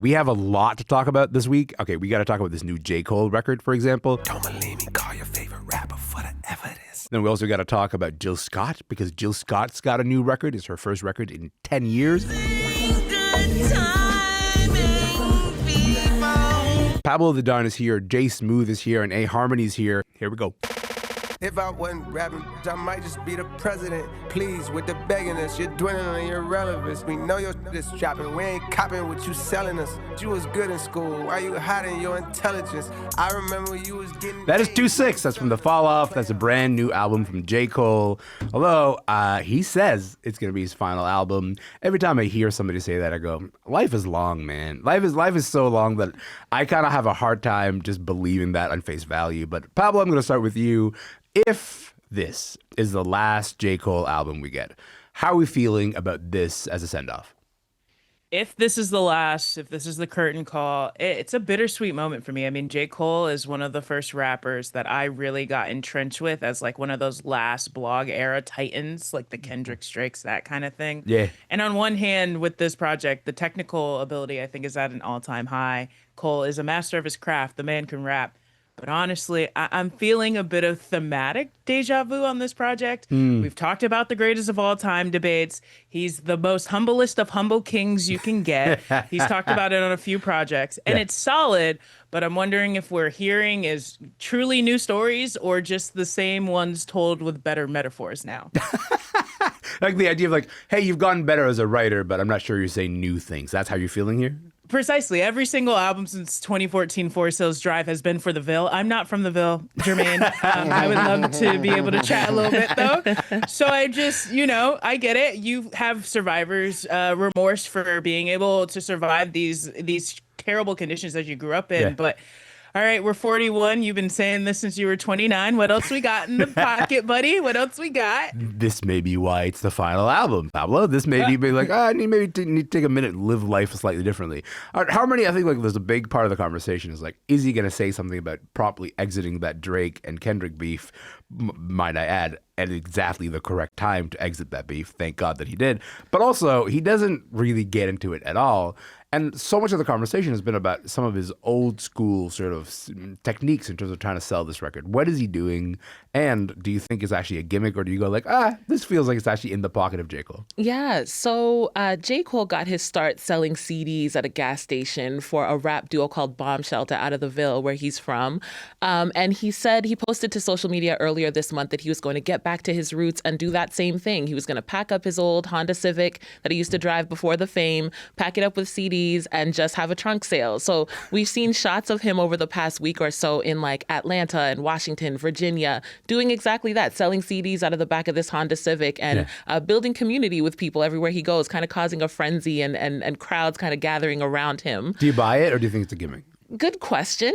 We have a lot to talk about this week. Okay, we got to talk about this new j.cole record, for example. Don't believe me, call your favorite rapper for whatever it is. Then we also got to talk about Jill Scott, because Jill Scott's got a new record. It's her first record in 10 years. Pablo The Don is here, J Smooth is here, and A Harmony's here. Here we go. If I wasn't rapping, I might just be the president. Please, with the begging us, you're dwindling your relevance. We know your shit is trapping. We ain't copping what you selling us. You was good in school. Why you hiding your intelligence? I remember you was getting... That is 2-6. That's from The Fall Off. That's a brand new album from j.cole. Although, he says it's going to be his final album. Every time I hear somebody say that, I go, life is long, man. Life is so long that I kind of have a hard time just believing that on face value. But Pablo, I'm going to start with you. If this is the last j.cole album we get, how are we feeling about this as a send-off? If this is the last, if this is the curtain call, it's a bittersweet moment for me. I mean, j.cole is one of the first rappers that I really got entrenched with as like one of those last blog era titans, like the Kendrick Drakes, that kind of thing. Yeah. And on one hand, with this project, the technical ability, I think, is at an all-time high. Cole is a master of his craft. The man can rap. But honestly, I'm feeling a bit of thematic deja vu on this project. We've talked about the greatest of all time debates. He's the most humblest of humble kings you can get. He's talked about it on a few projects, and it's solid. But I'm wondering if we're hearing is truly new stories or just the same ones told with better metaphors now. Like the idea of like, hey, you've gotten better as a writer, but I'm not sure you're saying new things. That's how you're feeling here? Precisely. Every single album since 2014 Forest Hills Drive has been for the Ville. I'm not from the Ville, Jermaine. I would love to be able to chat a little bit, though. So I just, I get it. You have survivor's remorse for being able to survive these terrible conditions that you grew up in. Yeah. But all right, we're 41. You've been saying this since you were 29. What else we got in the pocket, buddy? What else we got? This may be why it's the final album, Pablo. This may be like, I need to take a minute and live life slightly differently. Harmony, I think like there's a big part of the conversation is like, is he going to say something about properly exiting that Drake and Kendrick beef, might I add, at exactly the correct time to exit that beef. Thank God that he did. But also, he doesn't really get into it at all. And so much of the conversation has been about some of his old school sort of techniques in terms of trying to sell this record. What is he doing? And do you think it's actually a gimmick, or do you go like, this feels like it's actually in the pocket of j.cole? Yeah, so j.cole got his start selling CDs at a gas station for a rap duo called Bomb Shelter out of the Ville, where he's from. And he said, he posted to social media earlier this month that he was going to get back to his roots and do that same thing. He was going to pack up his old Honda Civic that he used to drive before the fame, pack it up with CDs, and just have a trunk sale. So we've seen shots of him over the past week or so in like Atlanta and Washington, Virginia, doing exactly that, selling CDs out of the back of this Honda Civic and building community with people everywhere he goes, kind of causing a frenzy and crowds kind of gathering around him. Do you buy it, or do you think it's a gimmick? Good question.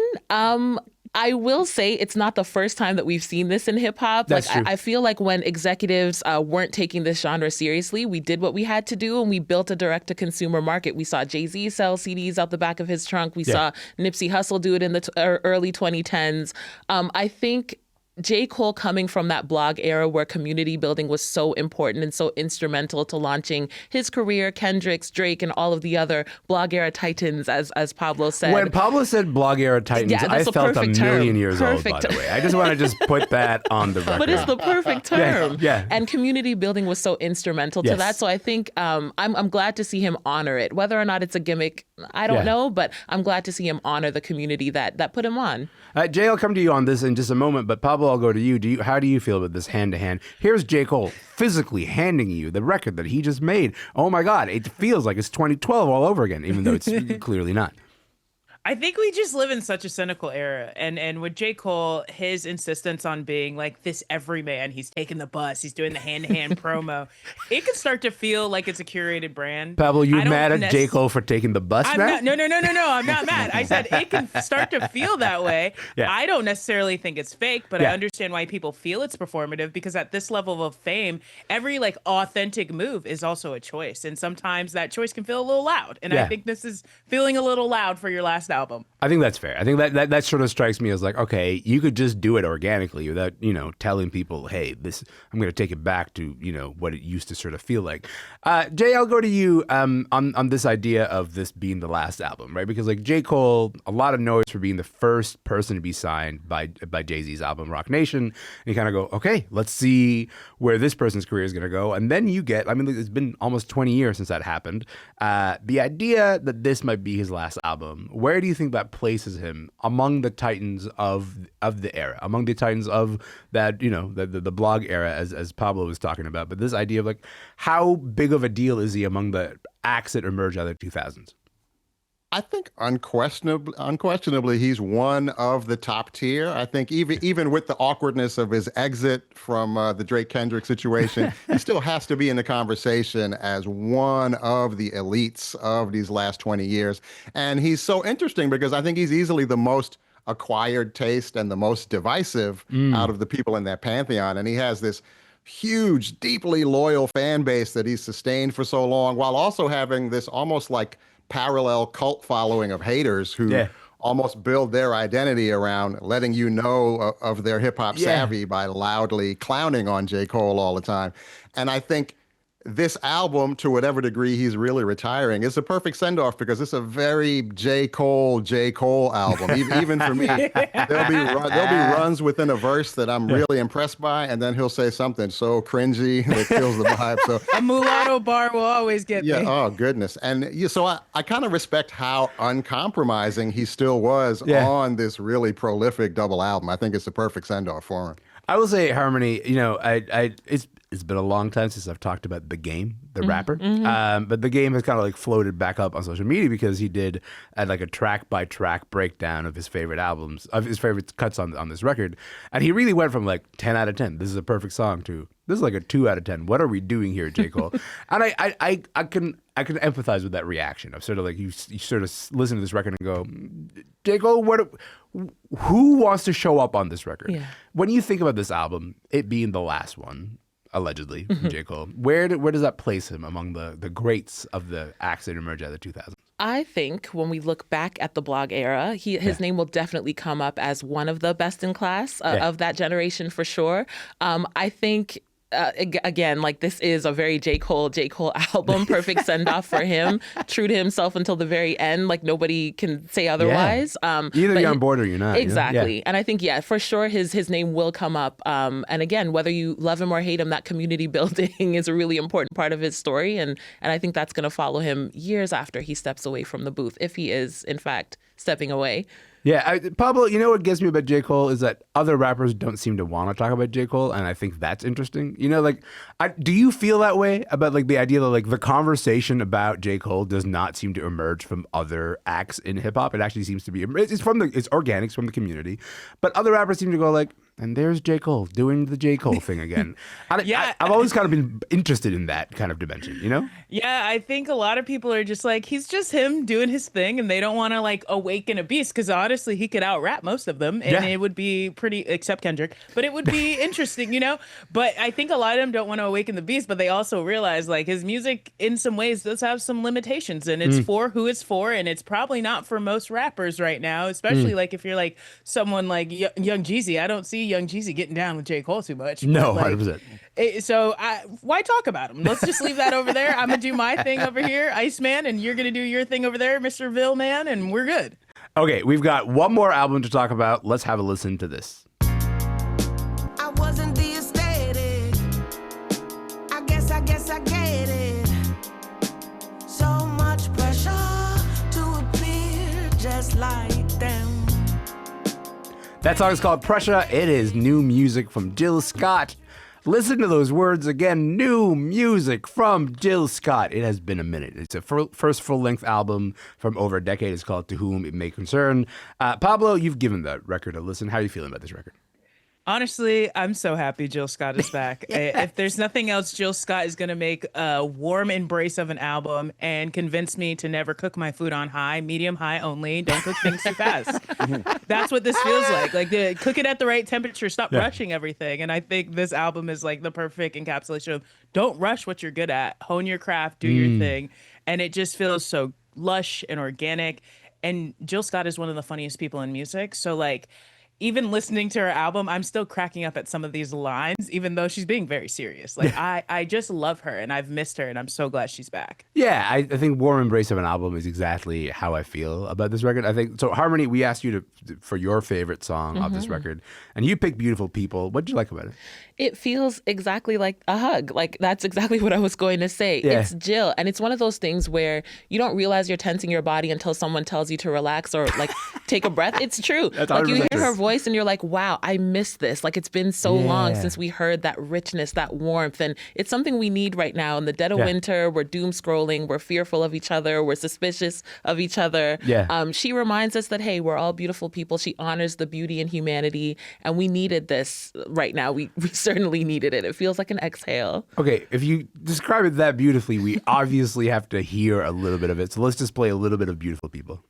I will say it's not the first time that we've seen this in hip hop. That's true. I feel like when executives weren't taking this genre seriously, we did what we had to do and we built a direct to consumer market. We saw Jay-Z sell CDs out the back of his trunk. We saw Nipsey Hussle do it in the early 2010s. I think j.cole coming from that blog era where community building was so important and so instrumental to launching his career, Kendrick's, Drake, and all of the other blog era titans, as Pablo said. When Pablo said blog era titans, I felt a million years old, by the way. I just want to just put that on the record. But it's the perfect term. Yeah. And community building was so instrumental to that. So I think I'm glad to see him honor it. Whether or not it's a gimmick, I don't know, but I'm glad to see him honor the community that put him on. Jay, I'll come to you on this in just a moment, but Pablo, I'll go to you. How do you feel about this hand-to-hand? Here's j.cole physically handing you the record that he just made. Oh my God, it feels like it's 2012 all over again, even though it's clearly not. I think we just live in such a cynical era. And with j.cole, his insistence on being like this everyman, he's taking the bus, he's doing the hand-to-hand promo, it can start to feel like it's a curated brand. Pablo, you mad at j.cole for taking the bus, man? No, I'm not mad. I said it can start to feel that way. Yeah. I don't necessarily think it's fake, but I understand why people feel it's performative, because at this level of fame, every like authentic move is also a choice. And sometimes that choice can feel a little loud. And I think this is feeling a little loud for your last album. I think that's fair. I think that sort of strikes me as like, okay, you could just do it organically without, telling people, hey, this, I'm going to take it back to, what it used to sort of feel like. Jay, I'll go to you on this idea of this being the last album, right? Because like J. Cole, a lot of noise for being the first person to be signed by Jay-Z's album, Rock Nation. And you kind of go, okay, let's see where this person's career is going to go. And then you get, it's been almost 20 years since that happened. The idea that this might be his last album, where do you think that places him among the titans of the era, among the titans of that, the blog era, as Pablo was talking about? But this idea of like, how big of a deal is he among the acts that emerged out of the 2000s? I think unquestionably, he's one of the top tier. I think even with the awkwardness of his exit from the Drake Kendrick situation, he still has to be in the conversation as one of the elites of these last 20 years. And he's so interesting because I think he's easily the most acquired taste and the most divisive out of the people in that pantheon. And he has this huge, deeply loyal fan base that he's sustained for so long, while also having this almost like parallel cult following of haters who almost build their identity around letting you know of their hip hop savvy by loudly clowning on J. Cole all the time. And I think this album, to whatever degree he's really retiring, is a perfect send-off because it's a very J. Cole album. Even for me, there'll be runs within a verse that I'm really impressed by, and then he'll say something so cringy that kills the vibe. So a mulatto bar will always get me. Oh, goodness. And so I kind of respect how uncompromising he still was on this really prolific double album. I think it's a perfect send-off for him. I will say, Harmony, it's been a long time since I've talked about The Game, the rapper. But The Game has kind of like floated back up on social media because he did like a track by track breakdown of his favorite albums, of his favorite cuts on this record. And he really went from like 10 out of 10, this is a perfect song, to this is like a 2 out of 10. What are we doing here, J. Cole? And I can empathize with that reaction of sort of like you sort of listen to this record and go, J. Cole, who wants to show up on this record? Yeah. When you think about this album, it being the last one, allegedly, from J. Cole, where does that place him among the greats of the acts that emerged out of the 2000s? I think when we look back at the blog era, his name will definitely come up as one of the best in class of that generation for sure. I think again, like this is a very J. Cole album, perfect send off for him, true to himself until the very end. Like nobody can say otherwise. Either you're on board or you're not. Exactly. Yeah. And I think, for sure his name will come up. And again, whether you love him or hate him, that community building is a really important part of his story. And I think that's going to follow him years after he steps away from the booth, if he is, in fact, stepping away. Yeah, Pablo, what gets me about J. Cole is that other rappers don't seem to want to talk about J. Cole, and I think that's interesting. Do you feel that way about like the idea that like the conversation about J. Cole does not seem to emerge from other acts in hip hop? It actually seems to be it's organic, it's from the community, but other rappers seem to go like, and there's J. Cole doing the J. Cole thing again. I've always kind of been interested in that kind of dimension, Yeah, I think a lot of people are just like, he's just him doing his thing, and they don't want to like awaken a beast, because honestly, he could out-rap most of them, and it would be pretty, except Kendrick, but it would be interesting, But I think a lot of them don't want to awaken the beast, but they also realize like his music in some ways does have some limitations, and it's for who it's for, and it's probably not for most rappers right now, especially like if you're like someone like Young Jeezy. I don't see Young Jeezy getting down with J. Cole too much. No, like, 100%. So why talk about him? Let's just leave that over there. I'm going to do my thing over here, Iceman, and you're going to do your thing over there, Mr. Villman, and we're good. Okay, we've got one more album to talk about. Let's have a listen to this. I wasn't the aesthetic. I guess I get it. So much pressure to appear just like them. That song is called Pressure. It is new music from Jill Scott. Listen to those words again. New music from Jill Scott. It has been a minute. It's a first full-length album from over a decade. It's called To Whom It May Concern. Pablo, you've given that record a listen. How are you feeling about this record? Honestly, I'm so happy Jill Scott is back. If there's nothing else, Jill Scott is going to make a warm embrace of an album and convince me to never cook my food on high, medium high only. Don't cook things too fast. That's what this feels like. Like, cook it at the right temperature. Stop rushing everything. And I think this album is like the perfect encapsulation of don't rush what you're good at. Hone your craft, do your thing. And it just feels so lush and organic. And Jill Scott is one of the funniest people in music. So like even listening to her album, I'm still cracking up at some of these lines, even though she's being very serious. Like I just love her and I've missed her and I'm so glad she's back. Yeah, I think Warm Embrace of an Album is exactly how I feel about this record. I think so. Harmony, we asked you for your favorite song of this record, and you picked Beautiful People. What did you like about it? It feels exactly like a hug. Like that's exactly what I was going to say. Yeah. It's Jill. And it's one of those things where you don't realize you're tensing your body until someone tells you to relax or like take a breath. It's true. That's like you 100% hear her voice and you're like, wow, I miss this. Like it's been so long since we heard that richness, that warmth. And it's something we need right now. In the dead of winter, we're doom scrolling. We're fearful of each other. We're suspicious of each other. Yeah. She reminds us that, hey, we're all beautiful people. She honors the beauty and humanity. And we needed this right now. We certainly needed it. It feels like an exhale. Okay, if you describe it that beautifully, we obviously have to hear a little bit of it. So let's just play a little bit of Beautiful People.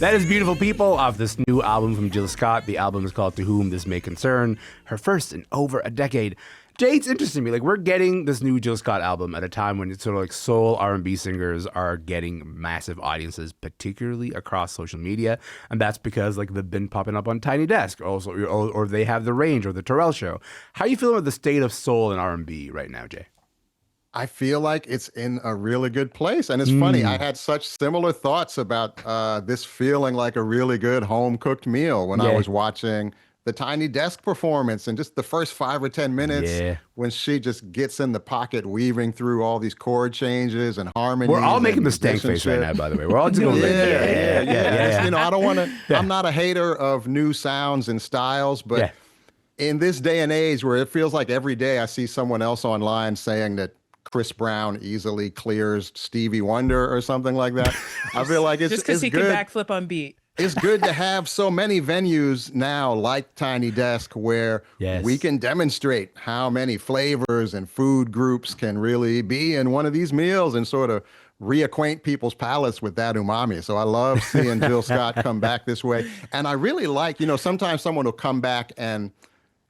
That is Beautiful People off this new album from Jill Scott. The album is called To Whom This May Concern, her first in over a decade. Jay, it's interesting to me. Like, we're getting this new Jill Scott album at a time when it's sort of like soul R&B singers are getting massive audiences, particularly across social media. And that's because, like, they've been popping up on Tiny Desk also, or they have The Range or The Terrell Show. How are you feeling about the state of soul and R&B right now, Jay? I feel like it's in a really good place. And it's funny, I had such similar thoughts about this feeling like a really good home-cooked meal when I was watching the Tiny Desk performance and just the first 5 or 10 minutes when she just gets in the pocket weaving through all these chord changes and harmonies. We're all making the stank face right now, by the way. We're all just going You know, I don't want to, I'm not a hater of new sounds and styles, but in this day and age where it feels like every day I see someone else online saying that Chris Brown easily clears Stevie Wonder or something like that. I feel like it's just because he good. can backflip on beat. It's good to have so many venues now like Tiny Desk where we can demonstrate how many flavors and food groups can really be in one of these meals and sort of reacquaint people's palates with that umami. So I love seeing Jill Scott come back this way. And I really like, you know, sometimes someone will come back and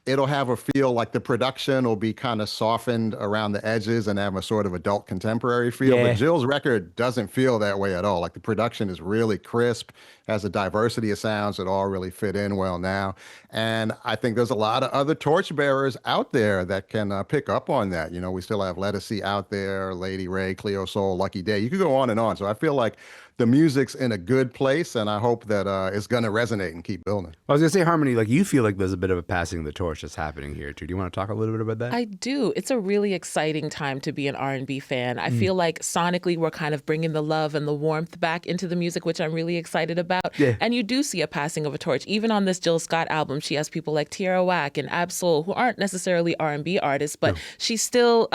it'll have a feel like the production will be kind of softened around the edges and have a sort of adult contemporary feel. But Jill's record doesn't feel that way at all. Like the production is really crisp, has a diversity of sounds that all really fit in well now. And I think there's a lot of other torchbearers out there that can pick up on that. You know, we still have Lettucey out there, Lady Ray, Cleo Soul, Lucky Day. You could go on and on. So I feel like the music's in a good place, and I hope that it's going to resonate and keep building. I was going to say, Harmony, like you feel like there's a bit of a passing of the torch that's happening here, too. Do you want to talk a little bit about that? I do. It's a really exciting time to be an R&B fan. I feel like sonically we're kind of bringing the love and the warmth back into the music, which I'm really excited about. Yeah. And you do see a passing of a torch. Even on this Jill Scott album, she has people like Tierra Whack and Ab-Soul, who aren't necessarily R&B artists, but she's still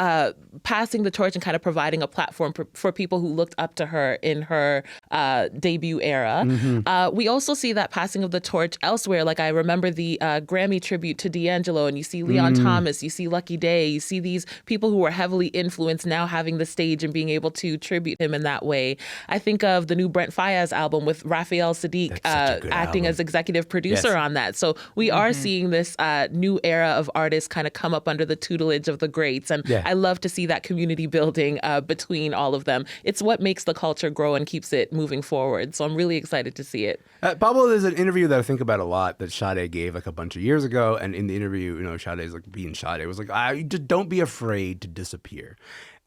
passing the torch and kind of providing a platform for people who looked up to her in her debut era. We also see that passing of the torch elsewhere. Like I remember the Grammy tribute to D'Angelo, and you see Leon Thomas, you see Lucky Day, you see these people who were heavily influenced now having the stage and being able to tribute him in that way. I think of the new Brent Faiyaz album with Raphael Sadiq acting as executive producer on that. So we are seeing this new era of artists kind of come up under the tutelage of the greats. And I love to see that community building between all of them. It's what makes the culture grow and keeps it moving forward. So I'm really excited to see it. Pablo, there's an interview that I think about a lot that Sade gave like a bunch of years ago. And in the interview, you know, Sade's like being Sade was like, just don't be afraid to disappear.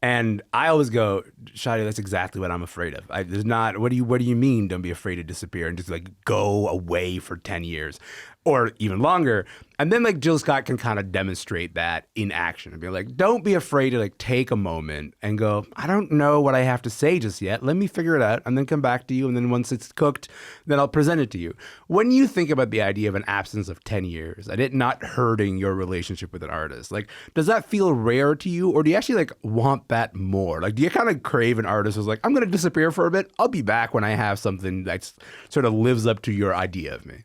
And I always go, Sade, that's exactly what I'm afraid of. There's not, what do you mean don't be afraid to disappear and just like go away for 10 years or even longer? And then like Jill Scott can kind of demonstrate that in action and be like, don't be afraid to like take a moment and go, I don't know what I have to say just yet. Let me figure it out and then come back to you. And then once it's cooked, then I'll present it to you. When you think about the idea of an absence of 10 years and it not hurting your relationship with an artist, like, does that feel rare to you? Or do you actually like want that more? Like, do you kind of crave an artist who's like, I'm going to disappear for a bit. I'll be back when I have something that sort of lives up to your idea of me?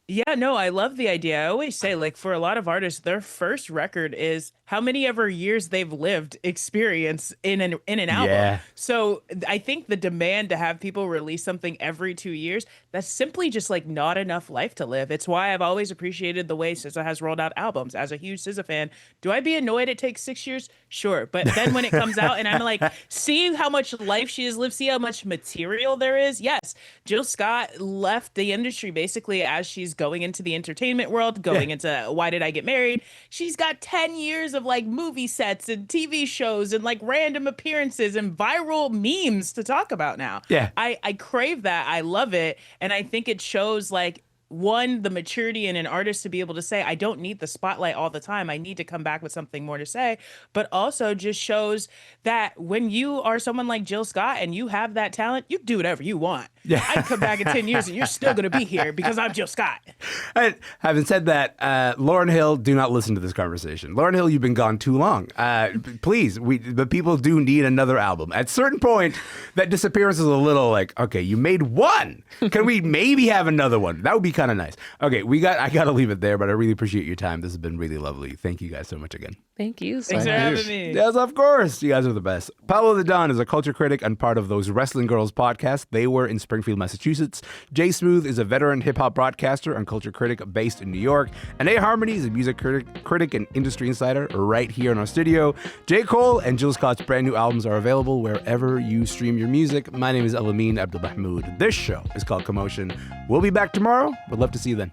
Yeah, no, I love the idea. I always say, like, for a lot of artists, their first record is how many ever years they've lived experience in an album. Yeah. So I think the demand to have people release something every 2 years, that's simply just like not enough life to live. It's why I've always appreciated the way SZA has rolled out albums. As a huge SZA fan, do I be annoyed it takes 6 years? Sure. But then when it comes out and I'm like, see how much life she has lived, see how much material there is. Yes, Jill Scott left the industry basically as she's going into the entertainment world, going into Why Did I Get Married? She's got 10 years of like movie sets and TV shows and like random appearances and viral memes to talk about now. Yeah. I crave that. I love it. And I think it shows like one, the maturity in an artist to be able to say, I don't need the spotlight all the time. I need to come back with something more to say. But also just shows that when you are someone like Jill Scott and you have that talent, you do whatever you want. Yeah. I can come back in 10 years and you're still going to be here because I'm Jill Scott. And having said that, Lauryn Hill, do not listen to this conversation. Lauryn Hill, you've been gone too long. Please, the people do need another album. At a certain point, that disappearance is a little like, okay, you made one. Can we maybe have another one? That would be kind of nice. Okay, I got to leave it there, but I really appreciate your time. This has been really lovely. Thank you guys so much again. Thank you. Thanks for having me. Yes, of course. You guys are the best. Pablo The Don is a culture critic and part of those Wrestling Girls podcasts. They were in Springfield, Massachusetts. Jay Smooth is a veteran hip-hop broadcaster and culture critic based in New York. And A Harmony is a music critic and industry insider right here in our studio. j.cole and Jill Scott's brand new albums are available wherever you stream your music. My name is Elamin Abdelmahmoud. This show is called Commotion. We'll be back tomorrow. Would love to see you then.